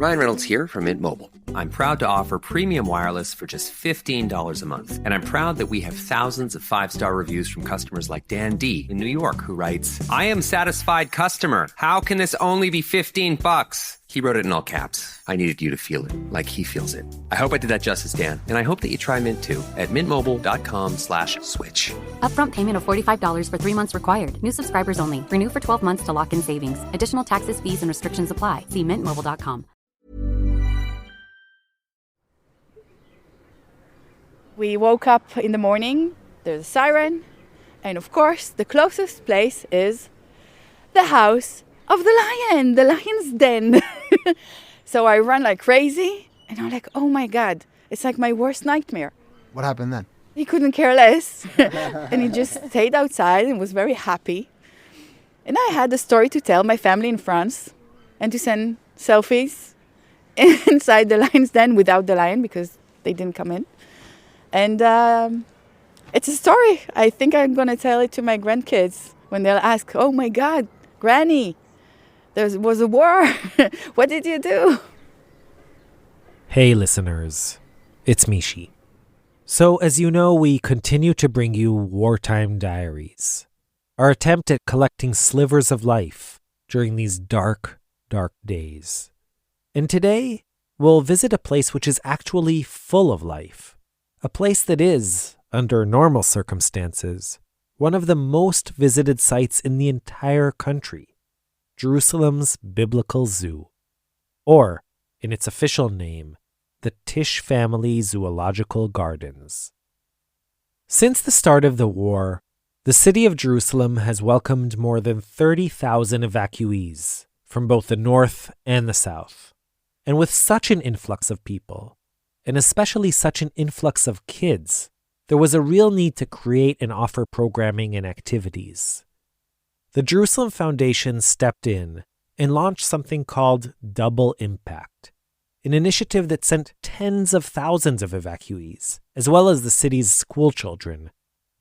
Ryan Reynolds here from Mint Mobile. I'm proud to offer premium wireless for just $15 a month. And I'm proud that we have thousands of 5-star reviews from customers like Dan D. in New York, who writes, "I am satisfied customer. How can this only be $15? He wrote it in all caps. I needed you to feel it, like he feels it. I hope I did that justice, Dan. And I hope that you try Mint too at mintmobile.com/switch. Upfront payment of $45 for 3 months required. New subscribers only. Renew for 12 months to lock in savings. Additional taxes, fees, and restrictions apply. See mintmobile.com. We woke up in the morning, there's a siren, and of course the closest place is the house of the lion's den. So I run like crazy, and I'm like, oh my God, it's like my worst nightmare. What happened then? He couldn't care less, and he just stayed outside and was very happy. And I had a story to tell my family in France, and to send selfies inside the lion's den without the lion because they didn't come in. And it's a story. I think I'm going to tell it to my grandkids when they'll ask, oh my God, Granny, there was a war. What did you do? Hey listeners, it's Mishi. So as you know, we continue to bring you Wartime Diaries, our attempt at collecting slivers of life during these dark, dark days. And today, we'll visit a place which is actually full of life. A place that is, under normal circumstances, one of the most visited sites in the entire country, Jerusalem's Biblical Zoo, or, in its official name, the Tisch Family Zoological Gardens. Since the start of the war, the city of Jerusalem has welcomed more than 30,000 evacuees from both the north and the south. And with such an influx of people, and especially such an influx of kids, there was a real need to create and offer programming and activities. The Jerusalem Foundation stepped in and launched something called Double Impact, an initiative that sent tens of thousands of evacuees, as well as the city's schoolchildren,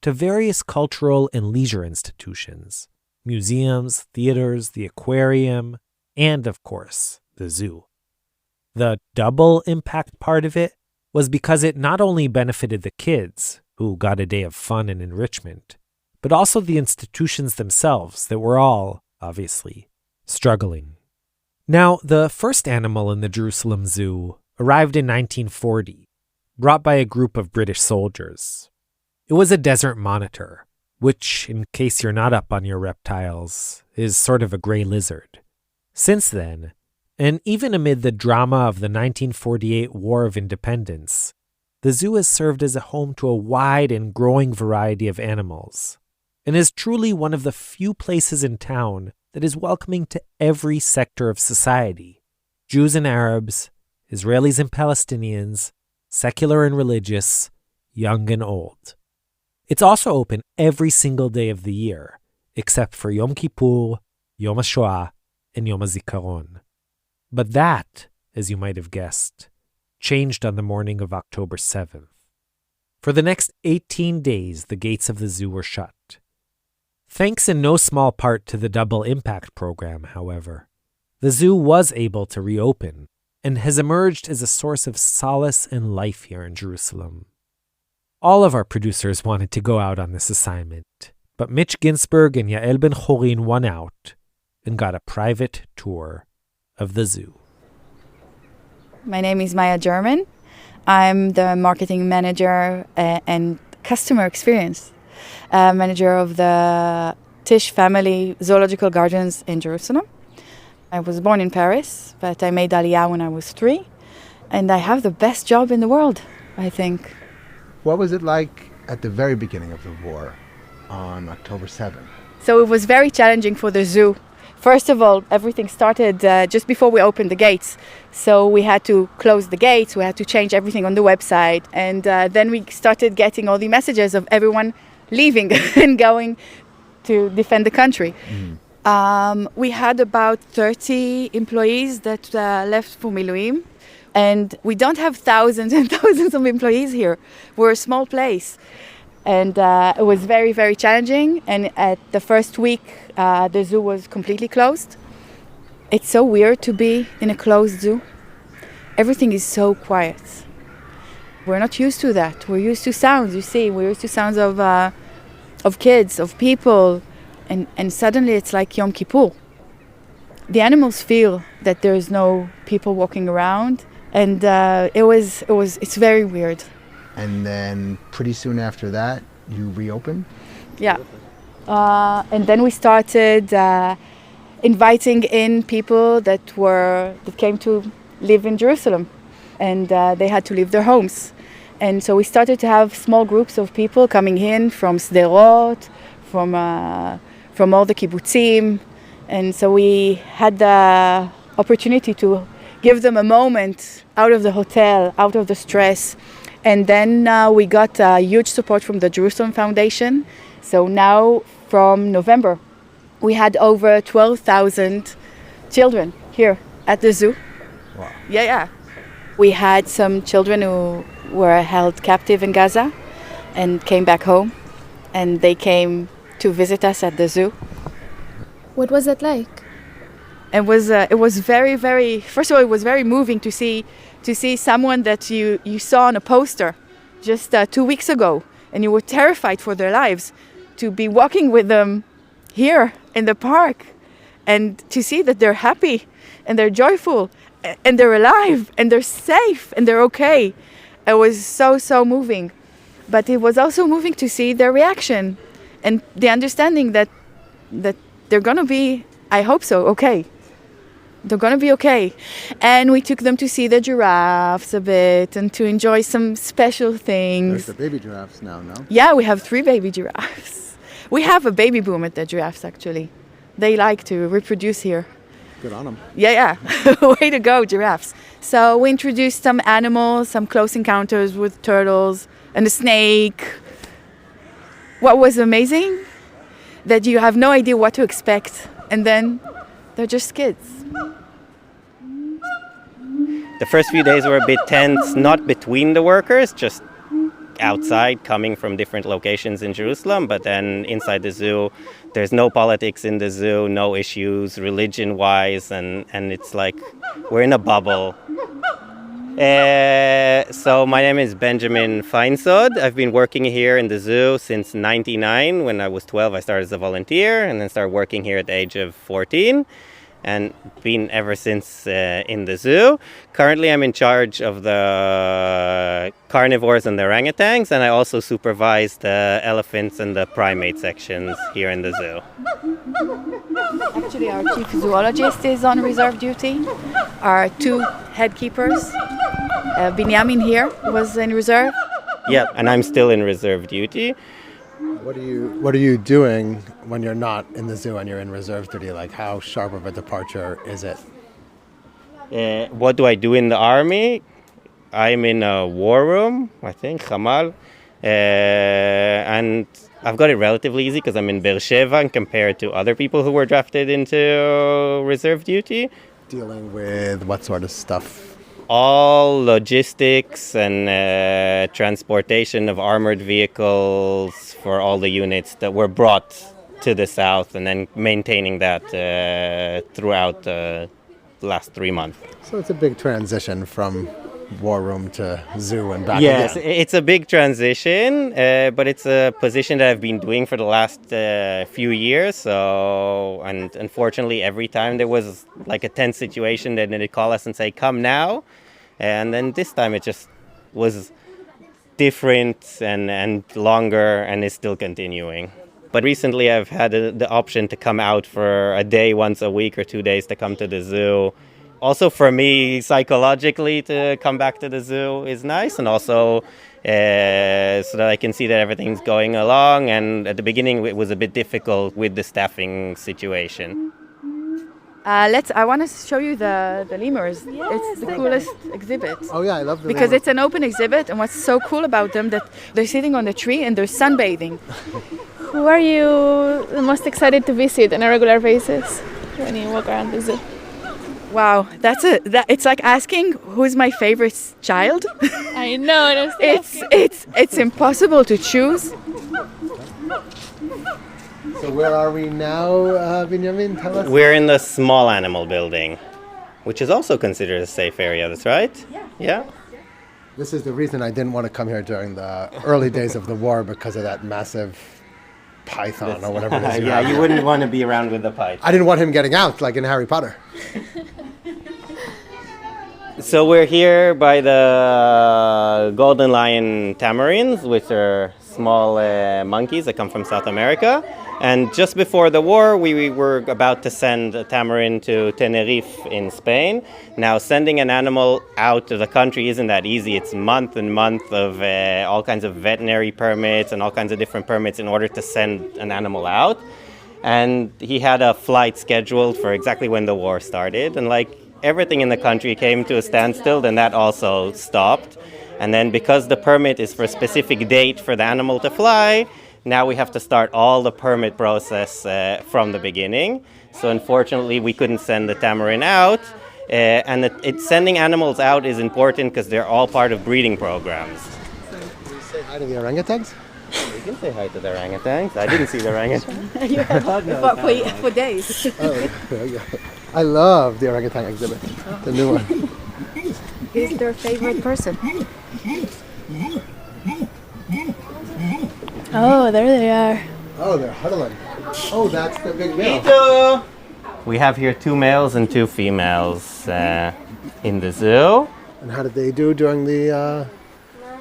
to various cultural and leisure institutions, museums, theaters, the aquarium, and, of course, the zoo. The double impact part of it was because it not only benefited the kids, who got a day of fun and enrichment, but also the institutions themselves that were all, obviously, struggling. Now, the first animal in the Jerusalem Zoo arrived in 1940, brought by a group of British soldiers. It was a desert monitor, which, in case you're not up on your reptiles, is sort of a gray lizard. Since then, and even amid the drama of the 1948 War of Independence, the zoo has served as a home to a wide and growing variety of animals, and is truly one of the few places in town that is welcoming to every sector of society: Jews and Arabs, Israelis and Palestinians, secular and religious, young and old. It's also open every single day of the year, except for Yom Kippur, Yom HaShoah, and Yom HaZikaron. But that, as you might have guessed, changed on the morning of October 7th. For the next 18 days, the gates of the zoo were shut. Thanks in no small part to the Double Impact program, however, the zoo was able to reopen and has emerged as a source of solace and life here in Jerusalem. All of our producers wanted to go out on this assignment, but Mitch Ginsburg and Yael Ben-Chorin won out and got a private tour of the zoo. My name is Maya German. I'm the marketing manager and customer experience manager of the Tisch Family Zoological Gardens in Jerusalem. I was born in Paris, but I made Aliyah when I was 3, and I have the best job in the world, I think. What was it like at the very beginning of the war on October 7th? So it was very challenging for the zoo. First of all, everything started just before we opened the gates. So we had to close the gates, we had to change everything on the website. And then we started getting all the messages of everyone leaving and going to defend the country. We had about 30 employees that left for Miluim. And we don't have thousands and thousands of employees here. We're a small place. And it was very, very challenging. And at the first week, the zoo was completely closed. It's so weird to be in a closed zoo. everything is so quiet. We're not used to that. We're used to sounds, you see. We're used to sounds of kids, of people. And suddenly it's like Yom Kippur. The animals feel that there's no people walking around. And it's very weird. And then pretty soon after that, you reopened? Yeah. And then we started inviting in people that came to live in Jerusalem, and they had to leave their homes. And so we started to have small groups of people coming in from Sderot, from all the kibbutzim, and so we had the opportunity to give them a moment out of the hotel, out of the stress. And then we got huge support from the Jerusalem Foundation. So now, from November, we had over 12,000 children here at the zoo. Wow. Yeah. We had some children who were held captive in Gaza and came back home. And they came to visit us at the zoo. What was it like? It was very, very, first of all, it was very moving to see someone that you saw on a poster just 2 weeks ago, and you were terrified for their lives, to be walking with them here in the park, and to see that they're happy and they're joyful and they're alive and they're safe and they're okay. It was so moving. But it was also moving to see their reaction and the understanding that they're going to be, I hope so, okay. They're going to be okay. And we took them to see the giraffes a bit and to enjoy some special things. There's the baby giraffes now, no? Yeah, we have 3 baby giraffes. We have a baby boom at the giraffes, actually. They like to reproduce here. Good on them. Yeah. Way to go, giraffes. So we introduced some animals, some close encounters with turtles and a snake. What was amazing? That you have no idea what to expect. And then they're just kids. The first few days were a bit tense, not between the workers, just outside, coming from different locations in Jerusalem. But then inside the zoo, there's no politics in the zoo, no issues religion-wise, and it's like we're in a bubble. So my name is Benjamin Fainsod. I've been working here in the zoo since '99. When I was 12, I started as a volunteer and then started working here at the age of 14. And been ever since in the zoo. Currently, I'm in charge of the carnivores and the orangutans, and I also supervise the elephants and the primate sections here in the zoo. Actually, our chief zoologist is on reserve duty. Our 2 head keepers, Binyamin here was in reserve. Yeah, and I'm still in reserve duty. What are you doing when you're not in the zoo and you're in reserve duty? Like, how sharp of a departure is it? What do I do in the army? I'm in a war room, I think, Hamal. And I've got it relatively easy because I'm in Beersheva and compared to other people who were drafted into reserve duty. Dealing with what sort of stuff? All logistics and transportation of armored vehicles for all the units that were brought to the south, and then maintaining that throughout the last 3 months. So it's a big transition from war room to zoo and back Yes, again. it's a big transition, but it's a position that I've been doing for the last few years. So, and unfortunately, every time there was like a tense situation, then they'd call us and say, "Come now," and then this time it just was different and longer, and is still continuing. But recently, I've had the option to come out for a day once a week or 2 days to come to the zoo. Also, for me, psychologically, to come back to the zoo is nice, and also so that I can see that everything's going along. And at the beginning, it was a bit difficult with the staffing situation. I want to show you the lemurs. Yes, It's the coolest exhibit. Oh yeah, I love the Because it's an open exhibit, and what's so cool about them that they're sitting on the tree and they're sunbathing. Who are you the most excited to visit on a regular basis when you walk around the zoo? Wow, it's like asking who's my favorite child. I know. It's impossible to choose. So where are we now, Benjamin? Tell us. We're in the small animal building, which is also considered a safe area. That's right? Yeah. This is the reason I didn't want to come here during the early days of the war, because of that massive python or whatever it is. Yeah, you wouldn't want to be around with the python. I didn't want him getting out like in Harry Potter. So we're here by the golden lion tamarins, which are small monkeys that come from South America. And just before the war, we were about to send a tamarin to Tenerife in Spain. Now, sending an animal out of the country isn't that easy. It's month and month of all kinds of veterinary permits and all kinds of different permits in order to send an animal out. And he had a flight scheduled for exactly when the war started. And like everything in the country came to a standstill, then that also stopped. And then because the permit is for a specific date for the animal to fly, now we have to start all the permit process from the beginning. So unfortunately, we couldn't send the tamarin out. And sending animals out is important because they're all part of breeding programs. Can you say hi to the orangutans? You can say hi to the orangutans. I didn't see the orangutans. You have for days. I love the orangutan exhibit, the new one. Who's their favorite person? Oh, there they are. Oh, they're huddling. Oh, that's the big male. We have here 2 males and 2 females in the zoo. And how did they do during the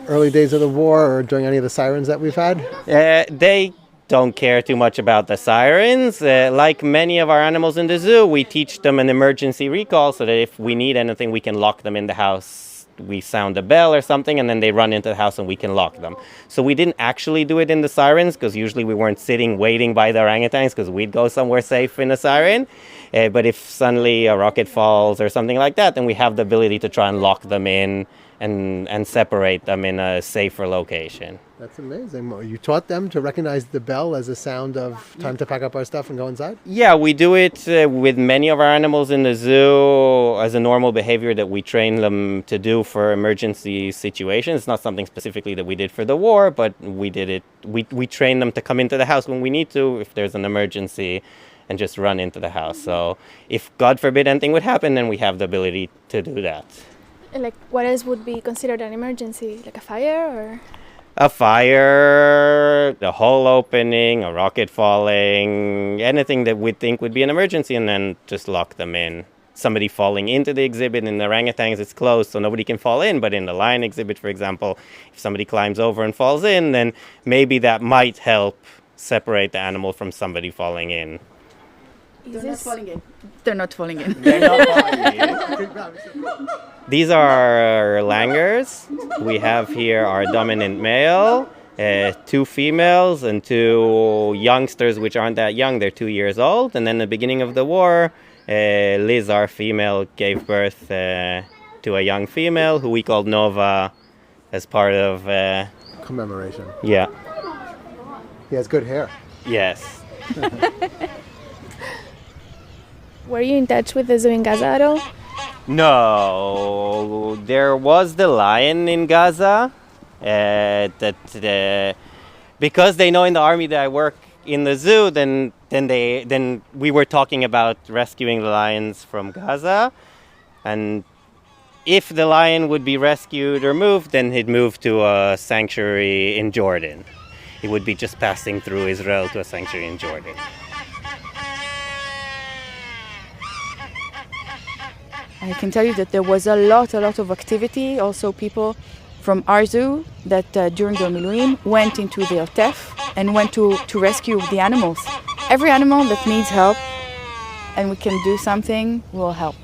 early days of the war, or during any of the sirens that we've had? They don't care too much about the sirens. Like many of our animals in the zoo, we teach them an emergency recall so that if we need anything, we can lock them in the house. We sound a bell or something, and then they run into the house and we can lock them. So we didn't actually do it in the sirens, because usually we weren't sitting waiting by the orangutans, because we'd go somewhere safe in a siren. But if suddenly a rocket falls or something like that, then we have the ability to try and lock them in and separate them in a safer location. That's amazing. You taught them to recognize the bell as a sound of time to pack up our stuff and go inside? Yeah, we do it with many of our animals in the zoo as a normal behavior that we train them to do for emergency situations. It's not something specifically that we did for the war, but we did it. We train them to come into the house when we need to, if there's an emergency, and just run into the house. So if, God forbid, anything would happen, then we have the ability to do that. Like, what else would be considered an emergency? Like a fire or? A fire, a hole opening, a rocket falling, anything that we'd think would be an emergency, and then just lock them in. Somebody falling into the exhibit. In the orangutans, it's closed, so nobody can fall in. But in the lion exhibit, for example, if somebody climbs over and falls in, then maybe that might help separate the animal from somebody falling in. They're not falling in. They're not falling in. They're not falling in. These are langurs. We have here our dominant male, 2 females, and 2 youngsters, which aren't that young. They're 2 years old. And then at the beginning of the war, Liz, our female, gave birth to a young female who we called Nova as part of... commemoration. Yeah. He has good hair. Yes. Were you in touch with the zoo in Gaza at all? No, there was the lion in Gaza. Because they know in the army that I work in the zoo, then we were talking about rescuing the lions from Gaza, and if the lion would be rescued or moved, then he'd move to a sanctuary in Jordan. He would be just passing through Israel to a sanctuary in Jordan. I can tell you that there was a lot of activity. Also, people from our zoo that during the Miluim went into the Otef and went to rescue the animals. Every animal that needs help and we can do something will help.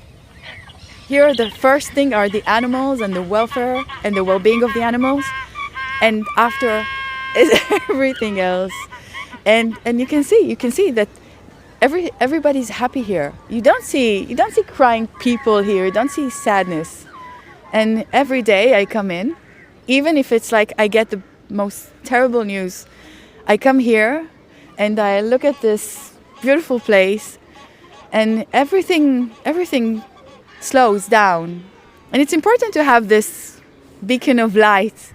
Here, the first thing are the animals and the welfare and the well-being of the animals, and after is everything else. And you can see that everybody's happy here. You don't see crying people here. You don't see sadness. And every day I come in, even if it's like I get the most terrible news, I come here and I look at this beautiful place, and everything slows down. And it's important to have this beacon of light.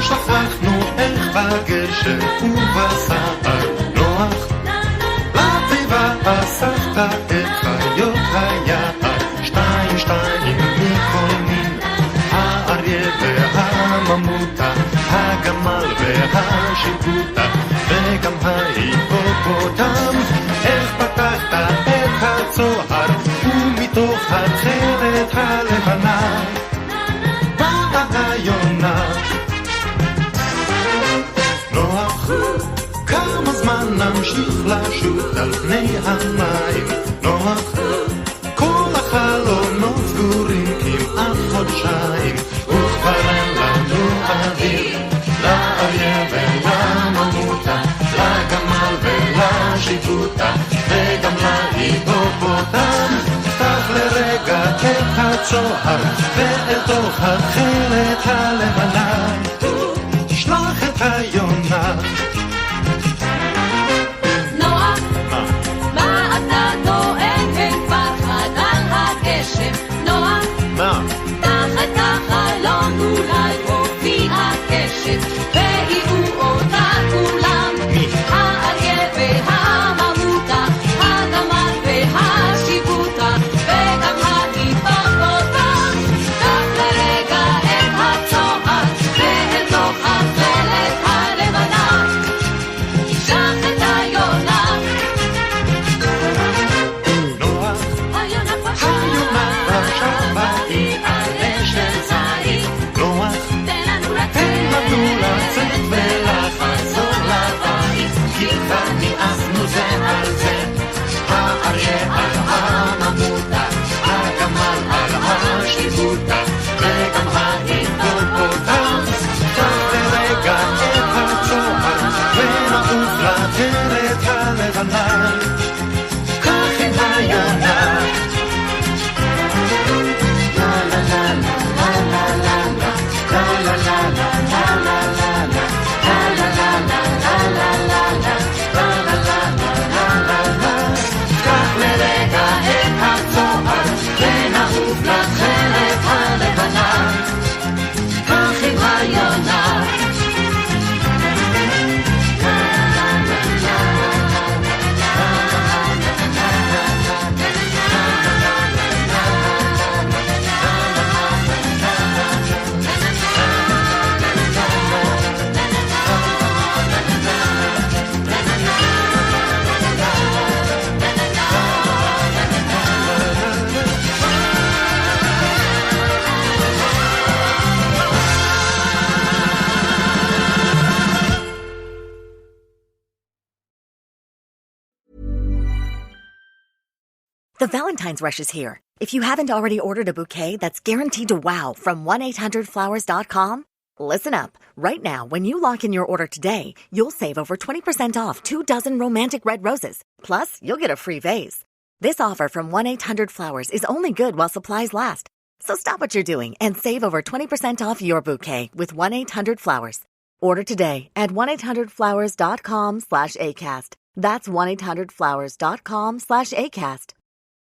שפכנו איך בגשם בדשא ובשר נוח, לטבע אספת את חיות היער, שתיים שתיים מכל מין, האריה והממותה, הגמל והשיבוטה, וגם ההיפופוטם. איך פתחת את הצוהר ומתוך התכלת הלבנה באה היונה. נוח, כמה זמן נמשיך לשוט על פני המים? נוח, כל החלונות סגורים כמעט חודשיים, וכבר אין לנו אוויר, לאריה ולממותה, לגמל ולשיבוטה, וגם להיפופוטם. פתח לרגע את הצוהר ואל תוך התכלת הלבנה שלח את היונה. נוח, מה אתה טוען ופחד על הגשם? נוח, תחת החלון אולי הופיע קשת, והיו אותה כולם, האריה והממותה, הגמל והשיבוטה, וגם ההיפופוטם. קח לרגע את הצוהר ואל תוך התכלת הלבנה שלח את היונה. נוח, היונה פשעה היא עלה של זית. נוח, תן לנו תן לנו לצאת ולחזור לבית, כי כבר נמאסנו זה על זה. האריה על הממותה, הגמל על השיבוטה, וגם ההיפופוטם. קח לרגע את הצוהר ונעוף לתכלת הלבנה, קח עם היונה. לה לה לה לה לה לה לה לה לה לה לה לה לה קח לרגע את הצוהר ונעוף לתכלת הלבנה, קח עם היונה. The Valentine's Rush is here. If you haven't already ordered a bouquet that's guaranteed to wow from 1-800-Flowers.com, listen up. Right now, when you lock in your order today, you'll save over 20% off 24 romantic red roses. Plus, you'll get a free vase. This offer from 1-800-Flowers is only good while supplies last. So stop what you're doing and save over 20% off your bouquet with 1-800-Flowers. Order today at 1-800-Flowers.com/ACAST. That's 1-800-Flowers.com/ACAST.